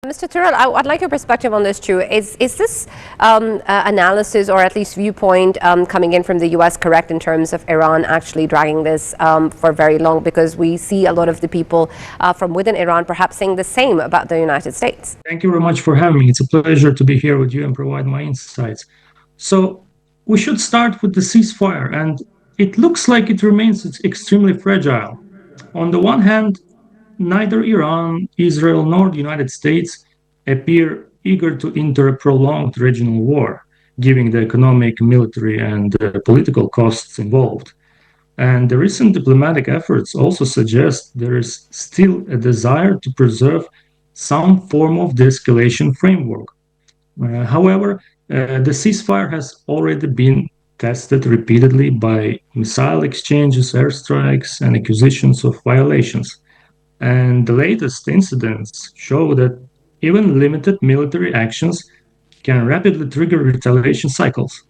Mr. Tural, I'd like your perspective on this too. Is this analysis, or at least viewpoint, coming in from the U.S. correct in terms of Iran actually dragging this for very long? Because we see a lot of the people from within Iran perhaps saying the same about the United States. Thank you very much for having me. It's a pleasure to be here with you and provide my insights. So we should start with the ceasefire, and it looks like it remains extremely fragile. On the one hand, neither Iran, Israel, nor the United States appear eager to enter a prolonged regional war, given the economic, military, and political costs involved. And the recent diplomatic efforts also suggest there is still a desire to preserve some form of de escalation framework. However, the ceasefire has already been tested repeatedly by missile exchanges, airstrikes, and accusations of violations. And the latest incidents show that even limited military actions can rapidly trigger retaliation cycles.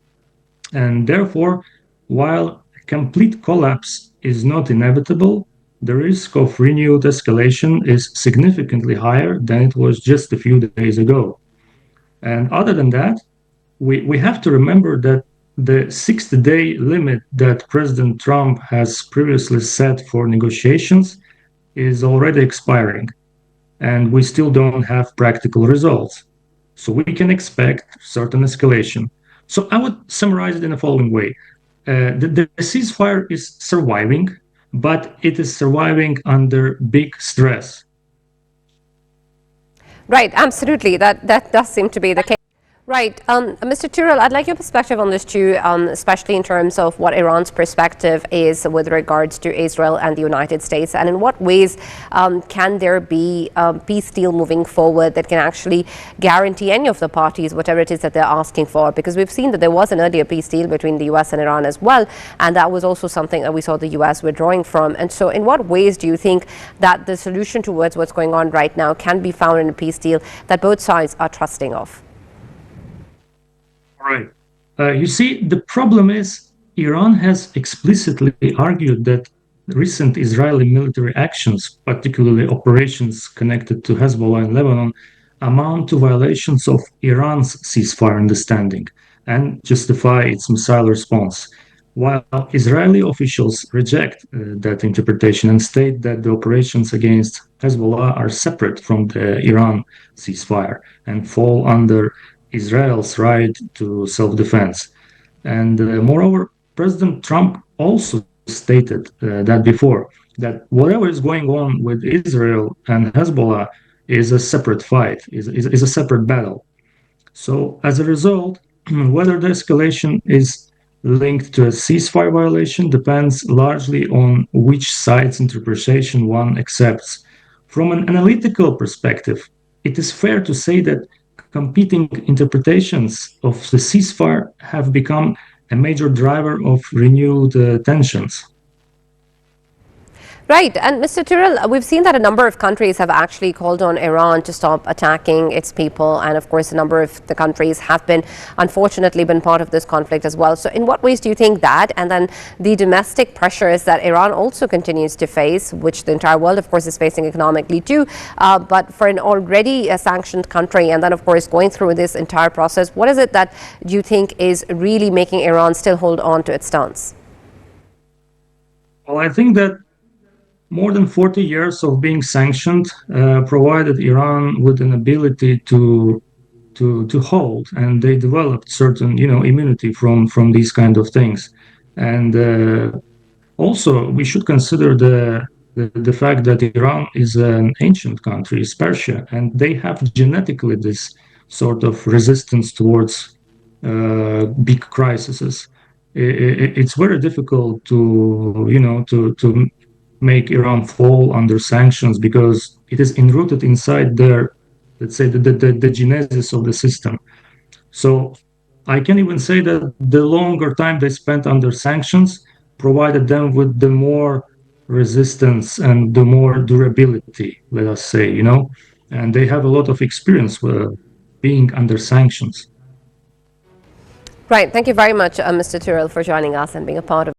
And therefore, while a complete collapse is not inevitable, the risk of renewed escalation is significantly higher than it was just a few days ago. And other than that, we have to remember that the 60-day limit that President Trump has previously set for negotiations is already expiring, and we still don't have practical results. So we can expect certain escalation. So I would summarize it in the following way. The ceasefire is surviving, but it is surviving under big stress. Right, absolutely. That does seem to be the case. Right. Mr. Tural, I'd like your perspective on this too, especially in terms of what Iran's perspective is with regards to Israel and the United States, and in what ways can there be a peace deal moving forward that can actually guarantee any of the parties whatever it is that they're asking for? Because we've seen that there was an earlier peace deal between the U.S. and Iran as well, and that was also something that we saw the U.S. withdrawing from. And so in what ways do you think that the solution towards what's going on right now can be found in a peace deal that both sides are trusting of? Right. You see, the problem is Iran has explicitly argued that recent Israeli military actions, particularly operations connected to Hezbollah in Lebanon, amount to violations of Iran's ceasefire understanding and justify its missile response. While Israeli officials reject that interpretation and state that the operations against Hezbollah are separate from the Iran ceasefire and fall under Israel's right to self-defense. And moreover, President Trump also stated that before, that whatever is going on with Israel and Hezbollah is a separate fight, is a separate battle. So as a result, whether the escalation is linked to a ceasefire violation depends largely on which side's interpretation one accepts. From an analytical perspective, it is fair to say that competing interpretations of the ceasefire have become a major driver of renewed tensions. Right. And Mr. Tural, we've seen that a number of countries have actually called on Iran to stop attacking its people. And of course, a number of the countries have unfortunately been part of this conflict as well. So in what ways do you think that, and then the domestic pressures that Iran also continues to face, which the entire world, of course, is facing economically too, but for an already sanctioned country, and then, of course, going through this entire process, what is it that you think is really making Iran still hold on to its stance? Well, I think that more than 40 years of being sanctioned provided Iran with an ability to hold, and they developed certain, immunity from these kind of things. And also, we should consider the fact that Iran is an ancient country, it's Persia, and they have genetically this sort of resistance towards big crises. It's very difficult to make Iran fall under sanctions because it is enrooted inside their, let's say, the genesis of the system. So I can even say that the longer time they spent under sanctions provided them with the more resistance and the more durability, let us say, and they have a lot of experience with being under sanctions. Right. Thank you very much, Mr. Tural, for joining us and being a part of